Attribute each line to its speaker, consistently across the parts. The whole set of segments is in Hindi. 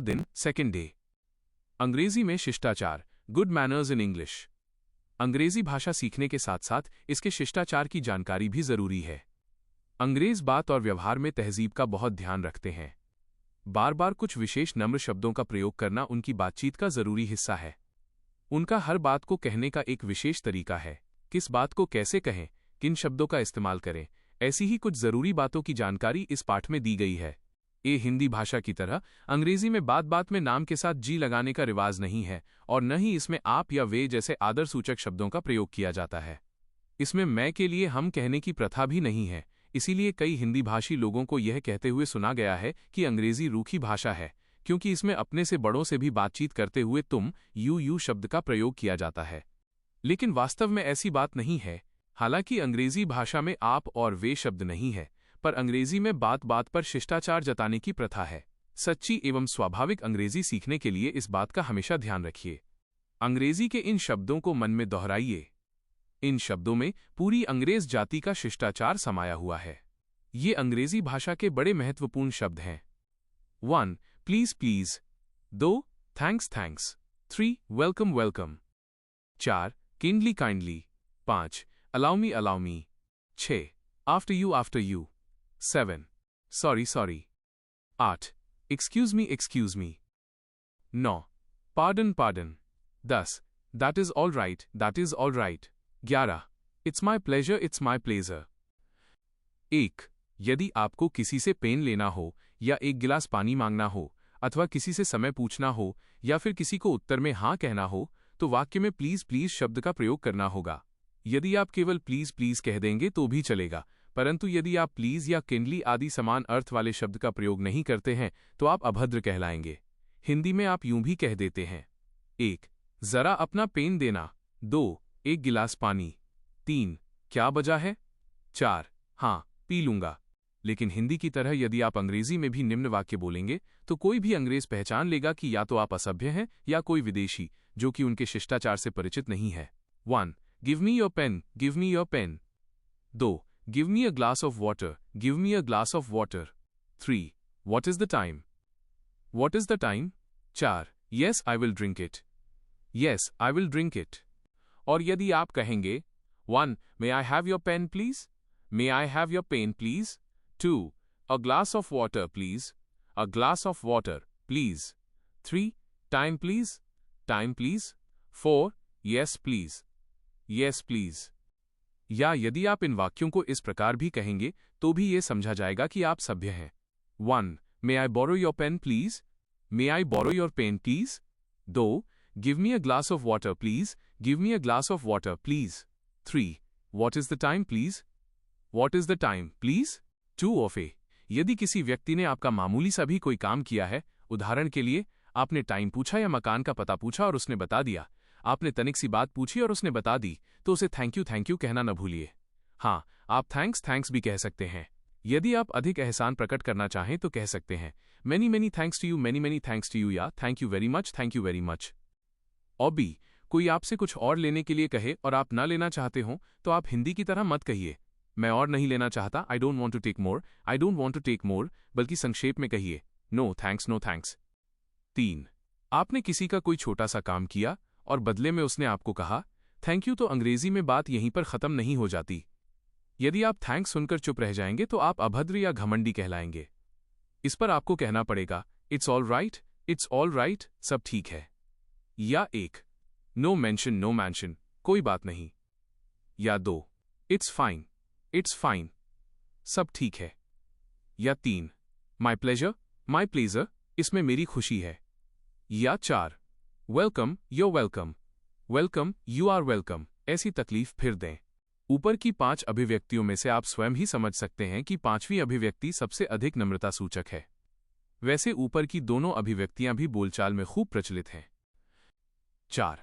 Speaker 1: दिन सेकेंड डे। अंग्रेजी में शिष्टाचार, गुड मैनर्स इन इंग्लिश। अंग्रेजी भाषा सीखने के साथ साथ इसके शिष्टाचार की जानकारी भी जरूरी है। अंग्रेज बात और व्यवहार में तहजीब का बहुत ध्यान रखते हैं। बार बार कुछ विशेष नम्र शब्दों का प्रयोग करना उनकी बातचीत का जरूरी हिस्सा है। उनका हर बात को कहने का एक विशेष तरीका है। किस बात को कैसे कहें, किन शब्दों का इस्तेमाल करें, ऐसी ही कुछ जरूरी बातों की जानकारी इस पाठ में दी गई है। ये हिंदी भाषा की तरह अंग्रेजी में बात बात में नाम के साथ जी लगाने का रिवाज नहीं है और न ही इसमें आप या वे जैसे आदर सूचक शब्दों का प्रयोग किया जाता है। इसमें मैं के लिए हम कहने की प्रथा भी नहीं है। इसीलिए कई हिंदी भाषी लोगों को यह कहते हुए सुना गया है कि अंग्रेजी रूखी भाषा है, क्योंकि इसमें अपने से बड़ों से भी बातचीत करते हुए तुम यू शब्द का प्रयोग किया जाता है। लेकिन वास्तव में ऐसी बात नहीं है। हालांकि अंग्रेजी भाषा में आप और वे शब्द नहीं है, पर अंग्रेजी में बात बात पर शिष्टाचार जताने की प्रथा है। सच्ची एवं स्वाभाविक अंग्रेजी सीखने के लिए इस बात का हमेशा ध्यान रखिए। अंग्रेजी के इन शब्दों को मन में दोहराइए। इन शब्दों में पूरी अंग्रेज जाति का शिष्टाचार समाया हुआ है। ये अंग्रेजी भाषा के बड़े महत्वपूर्ण शब्द हैं। 1. Please please. 2. Thanks thanks. 3. Welcome welcome. 4. Kindly kindly. 5. Allow me. 6. After you. 7. Sorry sorry. 8. Excuse me. 9. Pardon. 10. That is all right. 11. It's my pleasure. 1. यदि आपको किसी से पेन लेना हो या एक गिलास पानी मांगना हो अथवा किसी से समय पूछना हो या फिर किसी को उत्तर में हाँ कहना हो तो वाक्य में प्लीज प्लीज शब्द का प्रयोग करना होगा। यदि आप केवल प्लीज प्लीज कह देंगे तो भी चलेगा, परंतु यदि आप प्लीज या किंडली आदि समान अर्थ वाले शब्द का प्रयोग नहीं करते हैं तो आप अभद्र कहलाएंगे। हिंदी में आप यूं भी कह देते हैं। 1. जरा अपना पेन देना। 2. एक गिलास पानी। 3. क्या बजा है? 4. हाँ, पी लूंगा। लेकिन हिंदी की तरह यदि आप अंग्रेजी में भी निम्न वाक्य बोलेंगे तो कोई भी अंग्रेज पहचान लेगा कि या तो आप असभ्य हैं या कोई विदेशी जो कि उनके शिष्टाचार से परिचित नहीं है। 1. Give me your pen. 2. Give me a glass of water. 3. What is the time? 4. Yes I will drink it. और यदि आप कहेंगे 1. May I have your pen please. 2. A glass of water please. 3. Time please. 4. Yes please. या यदि आप इन वाक्यों को इस प्रकार भी कहेंगे तो भी ये समझा जाएगा कि आप सभ्य हैं। 1. May I borrow your pen please. 2. Give me a glass of water please. 3. What is the time please. 2 of A. यदि किसी व्यक्ति ने आपका मामूली सा भी कोई काम किया है, उदाहरण के लिए आपने टाइम पूछा या मकान का पता पूछा और उसने बता दिया, आपने तनिक सी बात पूछी और उसने बता दी, तो उसे थैंक यू कहना न भूलिए। हाँ, आप थैंक्स भी कह सकते हैं। यदि आप अधिक एहसान प्रकट करना चाहें तो कह सकते हैं मेनी थैंक्स टू यू या थैंक यू वेरी मच। और बी. कोई आपसे कुछ और लेने के लिए कहे और आप ना लेना चाहते हो तो आप हिंदी की तरह मत कहिए मैं और नहीं लेना चाहता, I don't want to take more, बल्कि संक्षेप में कहिए नो थैंक्स। 3. आपने किसी का कोई छोटा सा काम किया और बदले में उसने आपको कहा थैंक यू, तो अंग्रेजी में बात यहीं पर खत्म नहीं हो जाती। यदि आप थैंक्स सुनकर चुप रह जाएंगे तो आप अभद्र या घमंडी कहलाएंगे। इस पर आपको कहना पड़ेगा इट्स ऑल राइट, सब ठीक है। या 1. नो मेंशन, कोई बात नहीं। या 2. इट्स फाइन, सब ठीक है। या 3. माई प्लेजर, इसमें मेरी खुशी है। या 4. वेलकम, यू आर वेलकम, ऐसी तकलीफ फिर दें। ऊपर की 5 अभिव्यक्तियों में से आप स्वयं ही समझ सकते हैं कि 5वीं अभिव्यक्ति सबसे अधिक नम्रता सूचक है। वैसे ऊपर की दोनों अभिव्यक्तियां भी बोलचाल में खूब प्रचलित हैं। 4.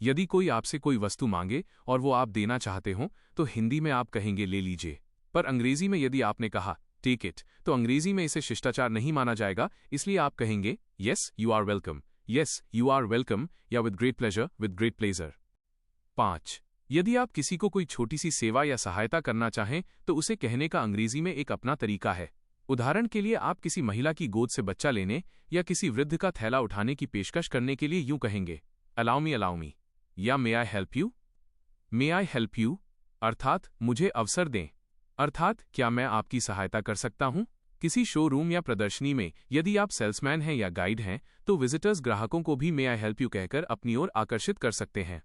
Speaker 1: यदि कोई आपसे कोई वस्तु मांगे और वो आप देना चाहते हो तो हिंदी में आप कहेंगे ले लीजिए, पर अंग्रेजी में यदि आपने कहा टेक इट तो अंग्रेजी में इसे शिष्टाचार नहीं माना जाएगा, इसलिए आप कहेंगे येस यू आर वेलकम या विद ग्रेट प्लेजर। 5. यदि आप किसी को कोई छोटी सी सेवा या सहायता करना चाहें तो उसे कहने का अंग्रेजी में एक अपना तरीका है। उदाहरण के लिए आप किसी महिला की गोद से बच्चा लेने या किसी वृद्ध का थैला उठाने की पेशकश करने के लिए यूं कहेंगे, अलाउ मी, या may I help you. May I help you अर्थात मुझे अवसर दें, अर्थात क्या मैं आपकी सहायता कर सकता हूं। किसी शोरूम या प्रदर्शनी में यदि आप सेल्समैन हैं या गाइड हैं तो विजिटर्स ग्राहकों को भी मे आई हेल्प यू कहकर अपनी ओर आकर्षित कर सकते हैं।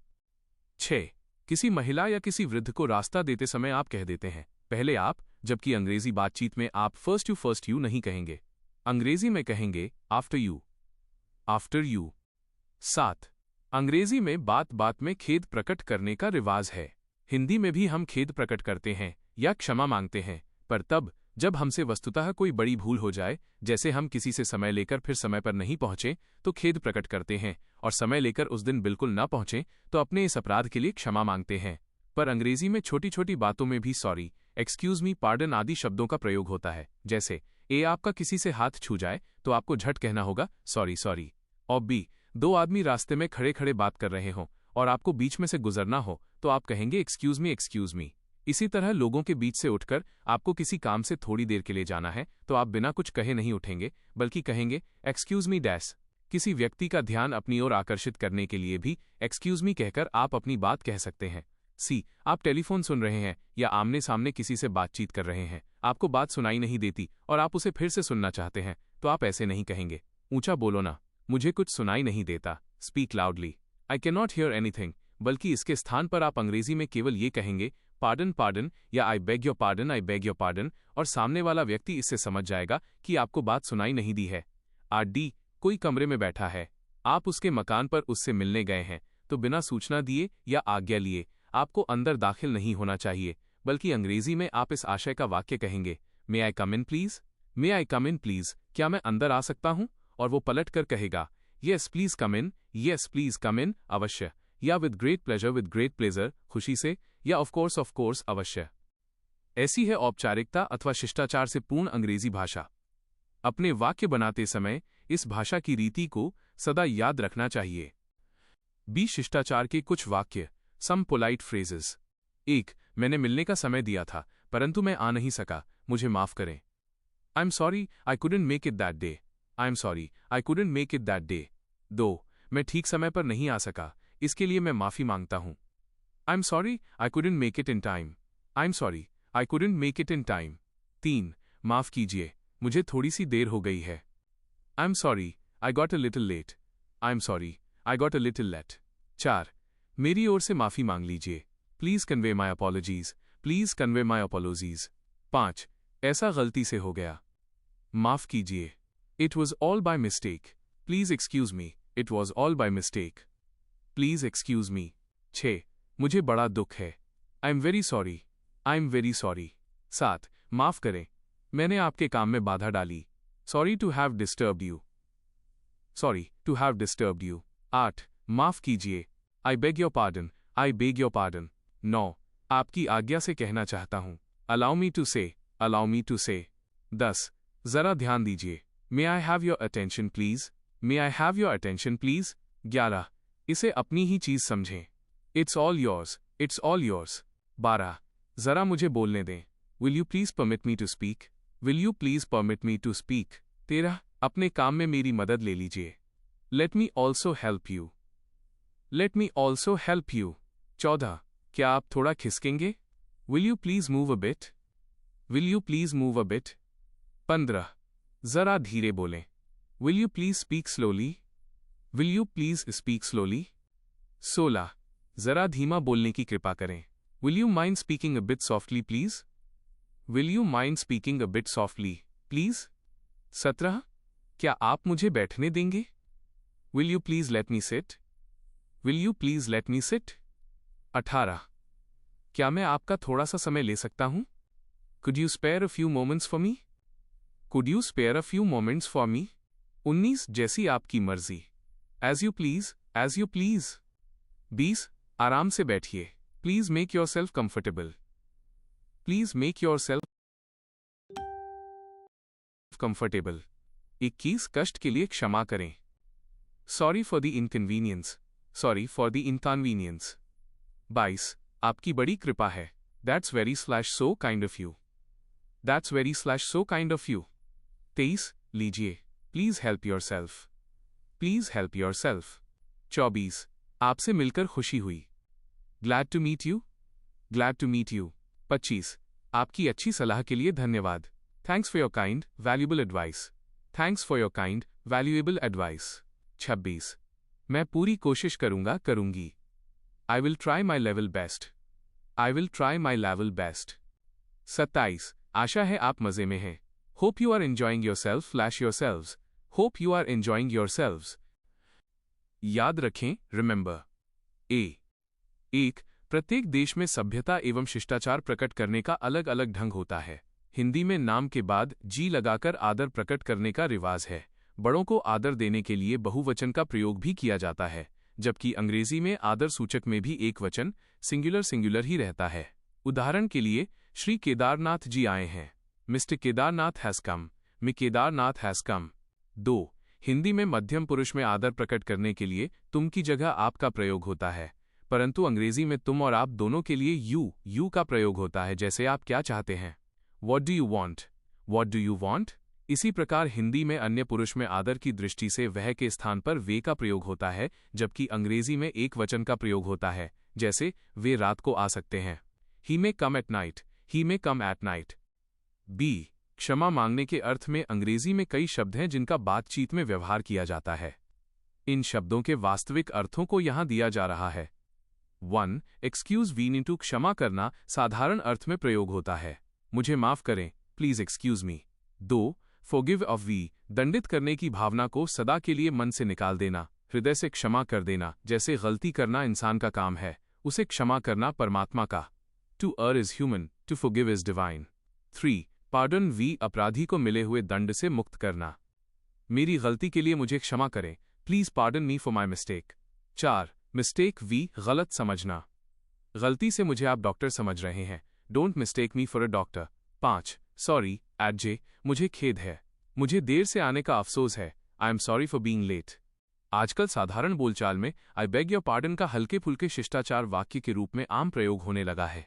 Speaker 1: 6. किसी महिला या किसी वृद्ध को रास्ता देते समय आप कह देते हैं, पहले आप, जबकि अंग्रेजी बातचीत में आप फर्स्ट यू नहीं कहेंगे। अंग्रेजी में कहेंगे आफ्टर यू, आफ्टर यू। 7. अंग्रेजी में बात बात में खेद प्रकट करने का रिवाज है। हिंदी में भी हम खेद प्रकट करते हैं या क्षमा मांगते हैं, पर तब जब हमसे वस्तुतः कोई बड़ी भूल हो जाए, जैसे हम किसी से समय लेकर फिर समय पर नहीं पहुंचे तो खेद प्रकट करते हैं, और समय लेकर उस दिन बिल्कुल न पहुंचे तो अपने इस अपराध के लिए क्षमा मांगते हैं। पर अंग्रेजी में छोटी छोटी बातों में भी सॉरी, एक्सक्यूज मी, पार्डन आदि शब्दों का प्रयोग होता है। जैसे ए, आपका किसी से हाथ छू जाए तो आपको झट कहना होगा सॉरी सॉरी। और बी, दो आदमी रास्ते में खड़े खड़े बात कर रहे हों और आपको बीच में से गुजरना हो तो आप कहेंगे एक्सक्यूज मी, एक्सक्यूज मी। इसी तरह लोगों के बीच से उठकर आपको किसी काम से थोड़ी देर के लिए जाना है तो आप बिना कुछ कहे नहीं उठेंगे, बल्कि कहेंगे एक्सक्यूज मी डैश। किसी व्यक्ति का ध्यान अपनी ओर आकर्षित करने के लिए भी एक्सक्यूज मी कहकर आप अपनी बात कह सकते हैं। सी, आप टेलीफोन सुन रहे हैं या आमने सामने किसी से बातचीत कर रहे हैं, आपको बात सुनाई नहीं देती और आप उसे फिर से सुनना चाहते हैं तो आप ऐसे नहीं कहेंगे, ऊंचा बोलो ना, मुझे कुछ सुनाई नहीं देता, speak loudly, I can not hear anything, बल्कि इसके स्थान पर आप अंग्रेजी में केवल ये कहेंगे पार्डन पार्डन या आई beg your pardon, I beg your pardon, और सामने वाला व्यक्ति इससे समझ जाएगा कि आपको बात सुनाई नहीं दी है। डी, कोई कमरे में बैठा है, आप उसके मकान पर उससे मिलने गए हैं तो बिना सूचना दिए या आज्ञा लिए आपको अंदर दाखिल नहीं होना चाहिए, बल्कि अंग्रेजी में आप इस आशय का वाक्य कहेंगे, मे आई कम in please, may I come in please, क्या मैं अंदर आ सकता हूं, और वो पलट कर कहेगा yes please come in, yes please come in, अवश्य, या विद ग्रेट प्लेजर, खुशी से, या ऑफ कोर्स अवश्य। ऐसी है औपचारिकता अथवा शिष्टाचार से पूर्ण अंग्रेजी भाषा। अपने वाक्य बनाते समय इस भाषा की रीति को सदा याद रखना चाहिए। बी, शिष्टाचार के कुछ वाक्य, सम पोलाइट फ्रेजेस। 1. मैंने मिलने का समय दिया था परंतु मैं आ नहीं सका, मुझे माफ करें। आई am sorry, I couldn't make it that day, I am sorry, I couldn't make it that day. 2. मैं ठीक समय पर नहीं आ सका, इसके लिए मैं माफी मांगता हूं। आई am sorry, I couldn't make it in time, I am sorry, I couldn't make it in time. 3. माफ कीजिए, मुझे थोड़ी सी देर हो गई है। I am sorry, I got a little late, I am sorry, I got a little late. 4. मेरी ओर से माफी मांग लीजिए, please convey my apologies, please convey my apologies. 5. ऐसा गलती से हो गया, माफ कीजिए, it was all by mistake, please excuse me, it was all by mistake, please excuse me. 6. मुझे बड़ा दुख है, I am very sorry, I am very sorry. 7. माफ करें, मैंने आपके काम में बाधा डाली, sorry to have disturbed you, sorry to have disturbed you. 8. माफ कीजिए, I beg your pardon, I beg your pardon. 9. आपकी आज्ञा से कहना चाहता हूं, allow me to say, allow me to say. 10. जरा ध्यान दीजिए, may I have your attention please, may I have your attention please. 11. इसे अपनी ही चीज समझें, it's all yours, it's all yours. 12. जरा मुझे बोलने दें, will you please permit me to speak, will you please permit me to speak. 13. अपने काम में मेरी मदद ले लीजिए, let me also help you, let me also help you. 14. क्या आप थोड़ा खिसकेंगे, will you please move a bit, will you please move a bit. 15. जरा धीरे बोलें, will you please speak slowly, will you please speak slowly. 16. जरा धीमा बोलने की कृपा करें, will you mind speaking a bit softly please, will you mind speaking a bit softly please. 17. क्या आप मुझे बैठने देंगे, will you please let me sit, will you please let me sit. 18. क्या मैं आपका थोड़ा सा समय ले सकता हूं, could you spare a few moments for me, could you spare a few moments for me. 19. जैसी आपकी मर्जी, as you please, as you please. 20. आराम से बैठिए, please make yourself comfortable, please make yourself comfortable. 21. कष्ट के लिए क्षमा करें, sorry for the inconvenience, sorry for the inconvenience. 22. आपकी बड़ी कृपा है, that's very slash so kind of you, that's very slash so kind of you. 23 लीजिए, please help yourself, please help yourself. 24 आपसे मिलकर खुशी हुई, glad to meet you, glad to meet you. 25 आपकी अच्छी सलाह के लिए धन्यवाद, thanks for your kind valuable advice, thanks for your kind valuable advice. 26 मैं पूरी कोशिश करूंगा करूंगी, I will try my level best, I will try my level best. 27 आशा है आप मजे में हैं, hope you are enjoying yourself flash yourselves, hope you are enjoying yourselves. याद रखें, रिमेंबर। एक प्रत्येक देश में सभ्यता एवं शिष्टाचार प्रकट करने का अलग अलग ढंग होता है। हिंदी में नाम के बाद जी लगाकर आदर प्रकट करने का रिवाज है। बड़ों को आदर देने के लिए बहुवचन का प्रयोग भी किया जाता है, जबकि अंग्रेजी में आदर सूचक में भी एक वचन सिंगुलर ही रहता है। उदाहरण के लिए, श्री केदारनाथ जी आए हैं, mister Kedarnath has come, me Kedarnath has come. 2 Hindi में मध्यम पुरुष में आदर प्रकट करने के लिए तुम की जगह आप का प्रयोग होता है, परंतु अंग्रेजी में तुम और आप दोनों के लिए यू का प्रयोग होता है, जैसे आप क्या चाहते हैं, What do you want? What do you want? इसी प्रकार हिंदी में अन्य पुरुष में आदर की दृष्टि से वह के स्थान पर वे का प्रयोग होता है, जबकि अंग्रेजी में एक वचन का प्रयोग होता है, जैसे वे रात को आ सकते हैं, He may come at night, He may come at night। B क्षमा मांगने के अर्थ में अंग्रेजी में कई शब्द हैं जिनका बातचीत में व्यवहार किया जाता है। इन शब्दों के वास्तविक अर्थों को यहां दिया जा रहा है। 1 एक्सक्यूज वी नीटू क्षमा करना साधारण अर्थ में प्रयोग होता है, मुझे माफ करें, please excuse me. 2 forgive of V दंडित करने की भावना को सदा के लिए मन से निकाल देना, हृदय से क्षमा कर देना, जैसे गलती करना इंसान का काम है, उसे क्षमा करना परमात्मा का। To err is human, to forgive is divine. 3 pardon V अपराधी को मिले हुए दंड से मुक्त करना, मेरी गलती के लिए मुझे क्षमा करें, please pardon me for my mistake. 4 mistake V गलत समझना, गलती से मुझे आप डॉक्टर समझ रहे हैं, don't mistake me for a doctor. 5 sorry एट जे मुझे खेद है, मुझे देर से आने का अफसोस है, I am sorry for being late. आजकल साधारण बोलचाल में आई बेग योर पार्डन का हल्के फुल्के शिष्टाचार वाक्य के रूप में आम प्रयोग होने लगा है।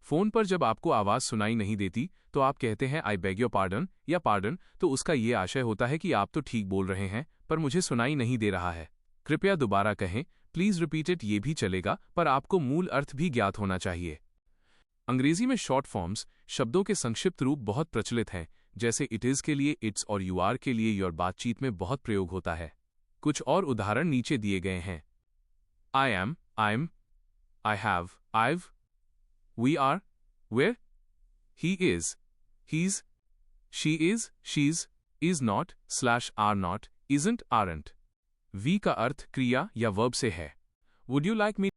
Speaker 1: फोन पर जब आपको आवाज सुनाई नहीं देती तो आप कहते हैं आई बेग योर पार्डन या पार्डन, तो उसका ये आशय होता है कि आप तो ठीक बोल रहे हैं पर मुझे सुनाई नहीं दे रहा है, कृपया दोबारा कहें, प्लीज रिपीट इट, ये भी चलेगा पर आपको मूल अर्थ भी ज्ञात होना चाहिए। अंग्रेजी में शॉर्ट फॉर्म्स शब्दों के संक्षिप्त रूप बहुत प्रचलित हैं, जैसे इट इज के लिए इट्स और यू आर के लिए योर बातचीत में बहुत प्रयोग होता है। कुछ और उदाहरण नीचे दिए गए हैं। I am, I am, I have, I've, we are, we're, he is, he's, she is, she's, is not, slash are not, isn't, aren't. We का अर्थ क्रिया या वर्ब से है। Would you like me